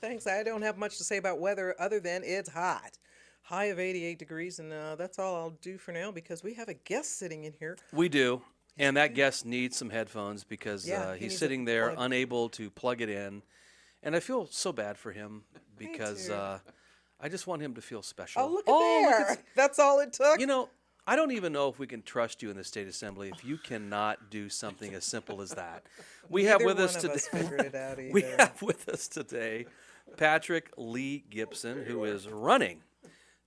thanks. I don't have much to say about weather other than it's hot. High of 88 degrees, and that's all I'll do for now because we have a guest sitting in here. We do. And that guest needs some headphones because Yeah, he he's needs sitting a there plug. unable to plug it in. And I feel so bad for him because too. I just want him to feel special. Oh, look at there. That's all it took. You know, I don't even know if we can trust you in the state assembly if you cannot do something as simple as that. We have Neither with us one of today. us figured it out We either. have with us today Patrick Lee Gipson, who is running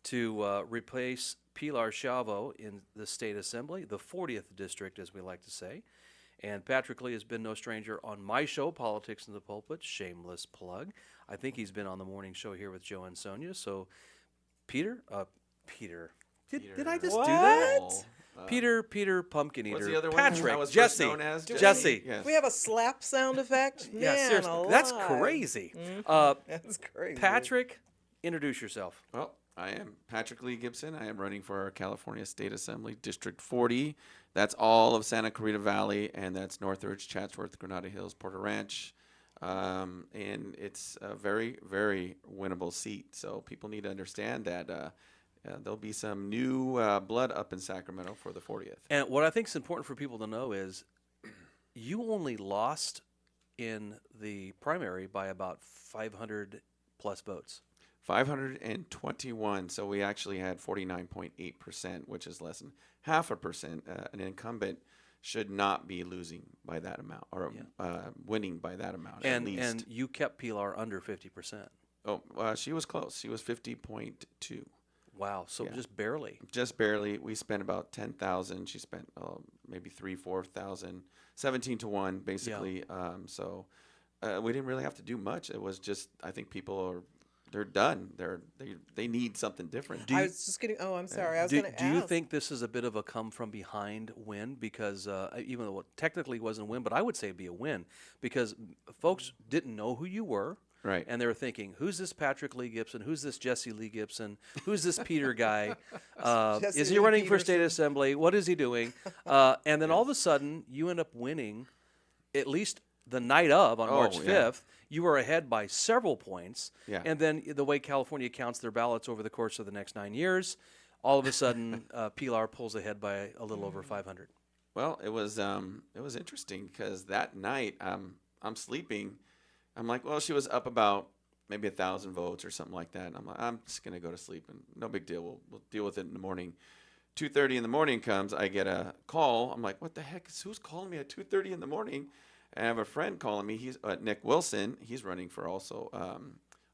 to replace Pilar Chavo in the state assembly, the 40th district, as we like to say. And Patrick Lee has been no stranger on my show, Politics in the Pulpit, shameless plug. I think he's been on the morning show here with Joe and Sonia. So, Peter, did I just do that? Peter, Pumpkin Eater, What's the other one? Patrick, I was first Jesse, known as Jesse. Yes. We have a slap sound effect? Yeah, Man, seriously, that's alive. crazy. That's crazy. Patrick, introduce yourself. Well, I am Patrick Lee Gipson. I am running for our California State Assembly, District 40. That's all of Santa Clarita Valley, and that's Northridge, Chatsworth, Granada Hills, Porter Ranch. And it's a very, very winnable seat. So people need to understand that there'll be some new blood up in Sacramento for the 40th. And what I think is important for people to know is you only lost in the primary by about 500 plus votes. 521. So we actually had 49.8%, which is less than 0.5%. An incumbent should not be losing by that amount or winning by that amount at least. And you kept Pilar under 50%. Oh, she was close. She was 50.2. Wow, so Yeah. just barely. Just barely. We spent about 10,000. She spent maybe 3,000-4,000, 17-1 basically. So we didn't really have to do much. It was just I think people they're done. They need something different. I was just kidding. Oh, I'm sorry. I was Do, going to do ask. you think this is a bit of a come from behind win? Because even though it technically wasn't a win, but I would say it'd be a win because folks didn't know who you were. Right. And they were thinking, who's this Patrick Lee Gipson? Who's this Jesse Lee Gipson? Who's this Peter guy? Jesse Is he Lee running for state Peterson. assembly? What is he doing? And then all of a sudden, you end up winning, at least the night of, on March 5th. Yeah. You were ahead by several points. Yeah. And then the way California counts their ballots over the course of the next 9 years, all of a sudden, Pilar pulls ahead by a little over 500. Well, it was interesting because that night I'm sleeping. I'm like, well, she was up about maybe 1,000 votes or something like that. And I'm like, I'm just gonna go to sleep and no big deal. We'll deal with it in the morning. 2:30 in the morning comes. I get a call. I'm like, what the heck? Who's calling me at 2:30 in the morning? And I have a friend calling me. He's Nick Wilson. He's running for also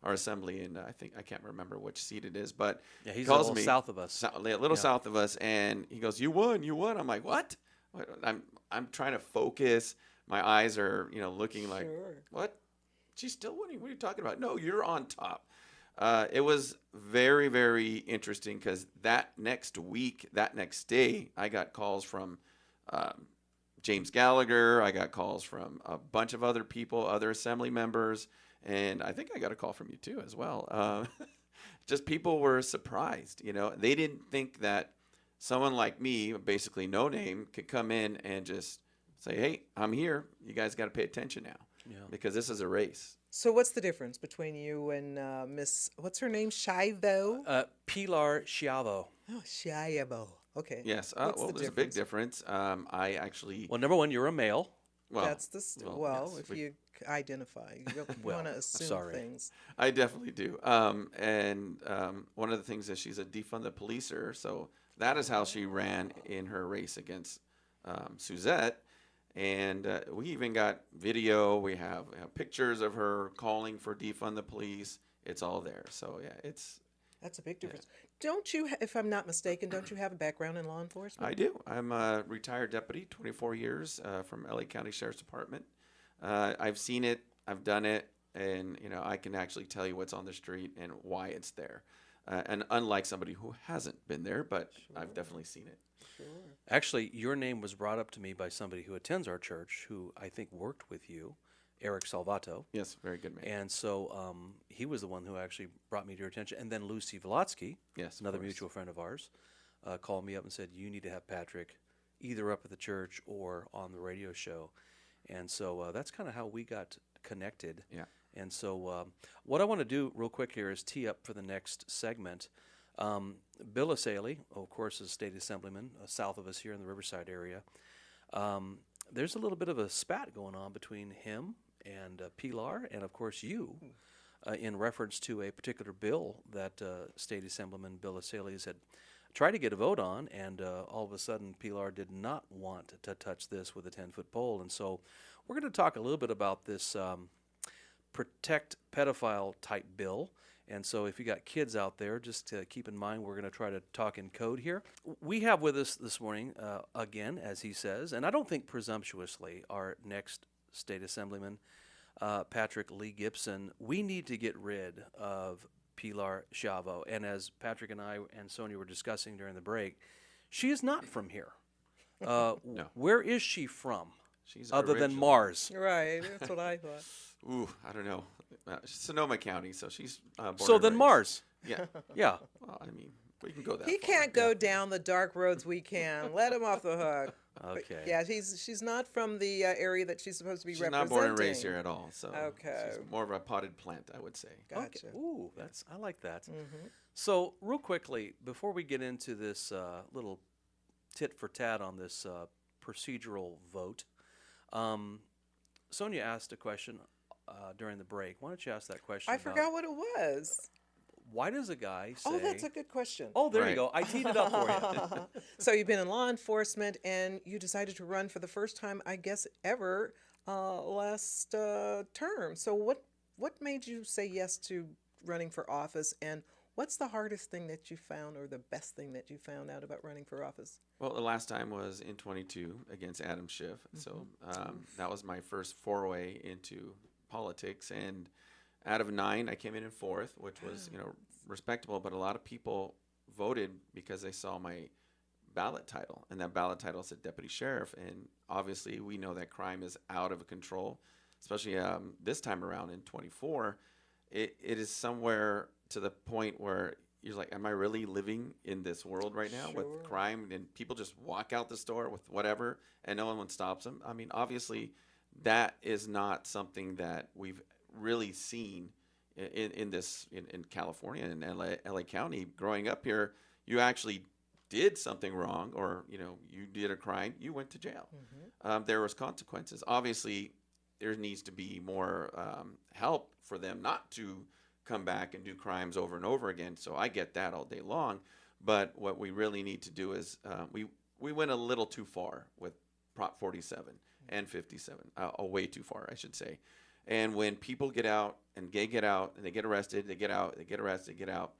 our assembly, and I can't remember which seat it is, but Yeah, he's a calls little me, south of us. a little south of us, and he goes, "You won, you won." I'm like, "What?" I'm trying to focus. My eyes are looking like, Sure. "What? She's still winning. What are you talking about?" No, you're on top. It was very, very interesting because that next day, I got calls from James Gallagher. I got calls from a bunch of other people, other assembly members, and I think I got a call from you too as well. Just people were surprised. They didn't think that someone like me, basically no name, could come in and just say, "Hey, I'm here. You guys got to pay attention now." Because this is a race. So what's the difference between you and Miss, what's her name, Shivo? Pilar Chavo. Oh, Shivo. Okay. Yes. What's Well, the there's a big difference. I actually. Well, number one, you're a male. Well, That's the yes, if you identify, you Well, want to assume sorry. things. I definitely do. And one of the things is she's a defund the policer. So that is how she ran in her race against Suzette. And we even got video. We have pictures of her calling for defund the police. It's all there. So, yeah, That's a big difference. Don't you, if I'm not mistaken, don't you have a background in law enforcement? I do. I'm a retired deputy, 24 years from LA County Sheriff's Department. I've seen it. I've done it. And, I can actually tell you what's on the street and why it's there. And unlike somebody who hasn't been there, but I've definitely seen it. Sure. Actually, your name was brought up to me by somebody who attends our church, who I think worked with you, Eric Salvato. Yes, very good man. And so he was the one who actually brought me to your attention. And then Lucy Volotsky, Yes, of another course. mutual friend of ours, called me up and said, you need to have Patrick either up at the church or on the radio show. And so that's kind of how we got connected. Yeah. And so, what I want to do real quick here is tee up for the next segment. Bill Asaley, of course, is a state assemblyman south of us here in the Riverside area. There's a little bit of a spat going on between him and Pilar, and of course you, in reference to a particular bill that State Assemblyman Bill Asaley had tried to get a vote on, and all of a sudden Pilar did not want to touch this with a 10-foot pole. And so we're going to talk a little bit about this protect pedophile type bill. And so if you got kids out there, just to keep in mind, we're going to try to talk in code here. We have with us this morning, again, as he says, and I don't think presumptuously, our next state assemblyman, Patrick Lee Gipson. We need to get rid of Pilar Chavo. And as Patrick and I and Sonia were discussing during the break, she is not from here. No. Where is she from? She's other than original. Mars? Right, that's what I thought. Ooh, I don't know. Sonoma County, so she's born So and then raised. Mars. Yeah. Yeah. Well, I mean, we can go that He far. can't go down the dark roads we can. Let him off the hook. But Okay. yeah, she's not from the area that she's supposed to be She's representing. not born and raised here at all, so Okay. she's more of a potted plant, I would say. Gotcha. Okay. Ooh, I like that. Mm-hmm. So real quickly, before we get into this little tit for tat on this procedural vote, Sonia asked a question during the break. Why don't you ask that question? I about forgot what it was. Why does a guy say? Oh, that's a good question. Oh, there you Right. go. I teed it up for you. So you've been in law enforcement, and you decided to run for the first time, I guess, ever last term. So what made you say yes to running for office, and what's the hardest thing that you found, or the best thing that you found out about running for office? Well, the last time was in 22 against Adam Schiff. So that was my first foray into politics. And out of 9, I came in fourth, which was, respectable. But a lot of people voted because they saw my ballot title. And that ballot title said deputy sheriff. And obviously, we know that crime is out of control, especially this time around in 24. It is somewhere to the point where you're like, am I really living in this world right now with Sure. crime, and people just walk out the store with whatever and no one stops them? I mean, obviously, that is not something that we've really seen in California and LA County. Growing up here, you actually did something wrong, or you did a crime, you went to jail. There was consequences. Obviously, there needs to be more help for them not to come back and do crimes over and over again. So I get that all day long. But what we really need to do is we went a little too far with Prop 47 and 57, way too far, I should say. And when people get out and they get out and they get arrested, they get out, they get arrested, they get out,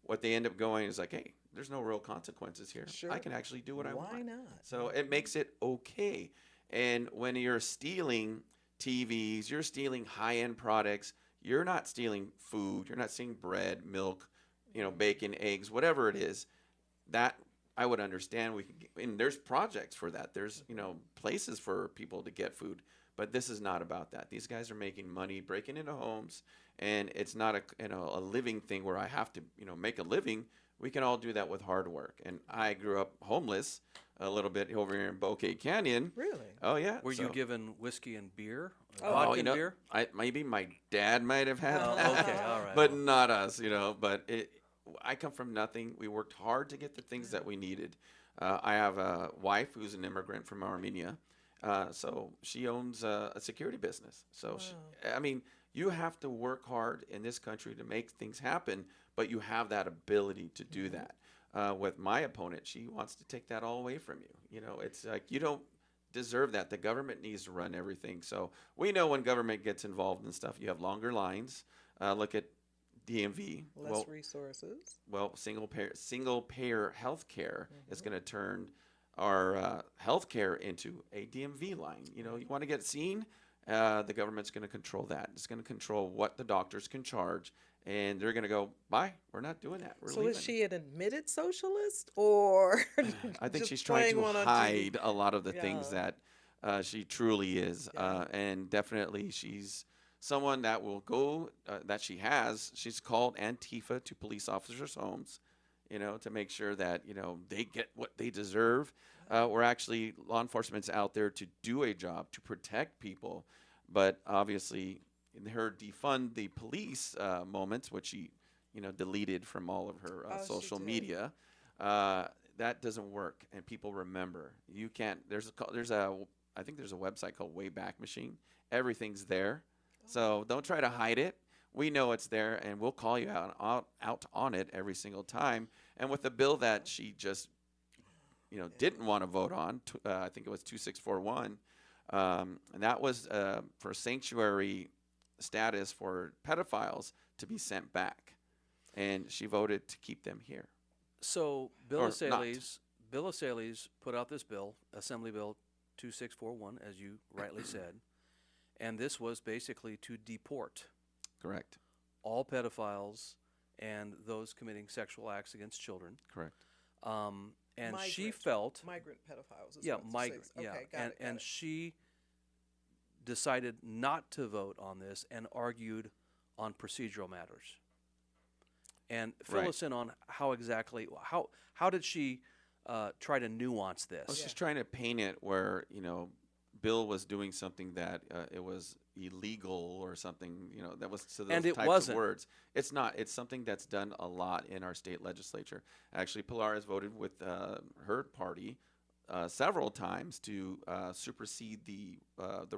what they end up going is like, hey, there's no real consequences here. Sure. I can actually do what I want. Why not? So it makes it okay. And when you're stealing TVs, you're stealing high-end products, you're not stealing food, you're not stealing bread, milk, bacon, eggs, whatever it is, that I would understand. And there's projects for that. There's, places for people to get food. But this is not about that. These guys are making money, breaking into homes, and it's not a living thing where I have to, make a living. We can all do that with hard work. And I grew up homeless a little bit over here in Bouquet Canyon. Really? Oh, yeah. Were you given whiskey and beer? Oh, Vodka and beer? Maybe my dad might have had Oh, that. okay, all right. But not us, But I come from nothing. We worked hard to get the things that we needed. I have a wife who's an immigrant from Armenia. So she owns a security business. So, you have to work hard in this country to make things happen, but you have that ability to do that. With my opponent, she wants to take that all away from you. It's like you don't deserve that. The government needs to run everything. So we know when government gets involved in stuff, you have longer lines. Look at DMV. Less resources. Well, single payer health care is going to turn our health care into a DMV line. You want to get seen, the government's going to control that. It's going to control what the doctors can charge, and they're going to go, bye, we're not doing that. We're So leaving. is she an admitted socialist, or I think just she's trying playing to one on TV? hide a lot of the things Yeah. that she truly is. Yeah. And definitely she's someone that will go, she's called Antifa to police officers' homes, to make sure that, they get what they deserve. We're actually, law enforcement's out there to do a job, to protect people. But obviously, her defund the police moments, which she, deleted from all of her Oh, she social did. media. That doesn't work, and people remember. You can't. I think there's a website called Wayback Machine. Everything's there, so don't try to hide it. We know it's there, and we'll call you out on it every single time. And with the bill that she just, didn't want to vote on, I think it was 2641, and that was for sanctuary status for pedophiles to be sent back, and she voted to keep them here. So Or Bill Asales put out this bill, Assembly Bill 2641, as you rightly said, and this was basically to deport Correct. all pedophiles and those committing sexual acts against children. Correct. And she Migrant. felt, Migrant pedophiles. Is yeah, what it migrant, says. yeah, Okay, got it, got and it. she decided not to vote on this and argued on procedural matters. And fill Right. us in on how did she try to nuance I was this? just trying to paint it where, Bill was doing something that it was illegal or something, that was to those And it types wasn't. of words. It's not. It's something that's done a lot in our state legislature. Actually, Pilar has voted with her party several times to supersede the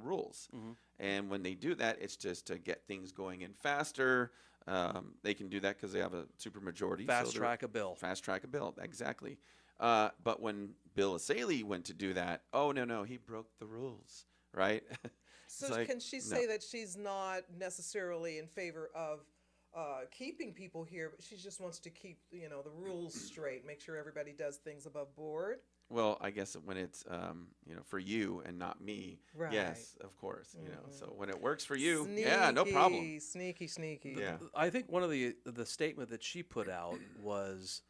rules. Mm-hmm. And when they do that, it's just to get things going in faster. They can do that because they have a supermajority. Fast track a bill. Fast track a bill, exactly. But when Bill Asale went to do that, oh, no, he broke the rules, right? So It's like, can she no. say that she's not necessarily in favor of keeping people here, but she just wants to keep, the rules straight, make sure everybody does things above board? Well, I guess when it's, for you and not me, Right. yes, of course, So when it works for you, yeah, no problem. Sneaky. Yeah. I think one of the statement that she put out was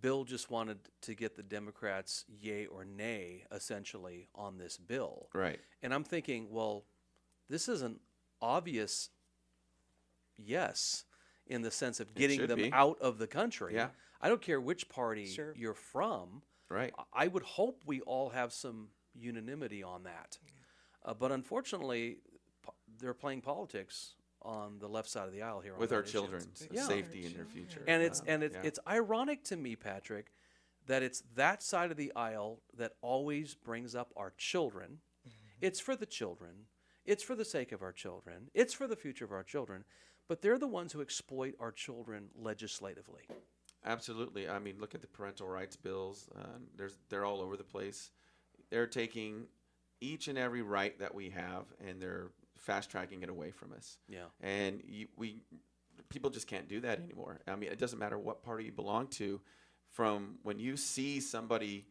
Bill just wanted to get the Democrats yay or nay essentially on this bill. Right. And I'm thinking, well, this is an obvious yes in the sense of getting should them be. out of the country. Yeah. I don't care which party Sure. you're from. Right. I would hope we all have some unanimity on that. But unfortunately, they're playing politics on the left side of the aisle here. With on our that issue. children's Yeah. safety in their future. And it's Yeah. it's ironic to me, Patrick, that it's that side of the aisle that always brings up our children. It's for the children. It's for the sake of our children. It's for the future of our children. But they're the ones who exploit our children legislatively. Absolutely. I mean, look at the parental rights bills. They're all over the place. They're taking each and every right that we have, and they're fast tracking it away from us. Yeah. And people just can't do that anymore. I mean, it doesn't matter what party you belong to. From when you see somebody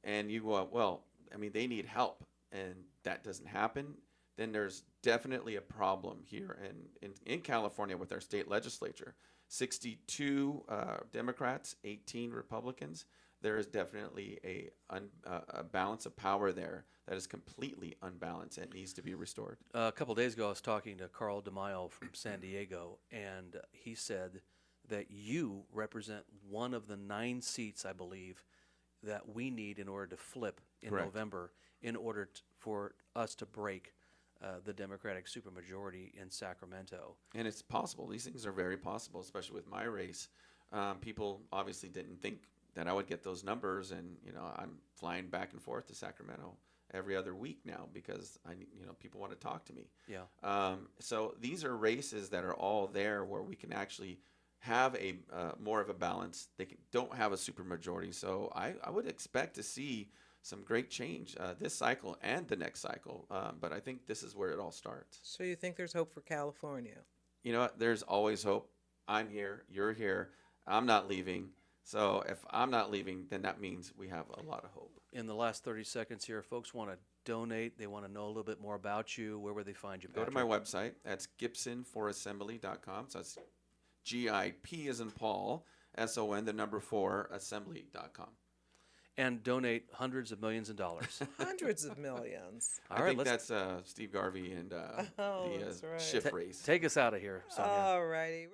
and you go, well, I mean, they need help, and that doesn't happen, then there's definitely a problem here in California with our state legislature. 62 Democrats, 18 Republicans. There is definitely a balance of power there that is completely unbalanced and needs to be restored. A couple days ago, I was talking to Carl DeMaio from San Diego, and he said that you represent one of the 9 seats, I believe, that we need in order to flip in Correct. November in order for us to break the Democratic supermajority in Sacramento. And it's possible. These things are very possible, especially with my race. People obviously didn't think that I would get those numbers, and I'm flying back and forth to Sacramento every other week now because people want to talk to me. Yeah. So these are races that are all there where we can actually have a more of a balance. They don't have a supermajority, so I would expect to see some great change this cycle and the next cycle. But I think this is where it all starts. So you think there's hope for California? You know what? There's always hope. I'm here. You're here. I'm not leaving. So if I'm not leaving, then that means we have a lot of hope. In the last 30 seconds here, folks want to donate. They want to know a little bit more about you. Where would they find you, Go to Patrick? my website. That's gibsonforassembly.com. So that's GIP as in Paul, SON, the number 4, assembly.com. And donate hundreds of millions of dollars. Hundreds of millions. All I right, think let's that's Steve Garvey and Oh, the that's right. shift race. take us out of here, Sonia. All righty.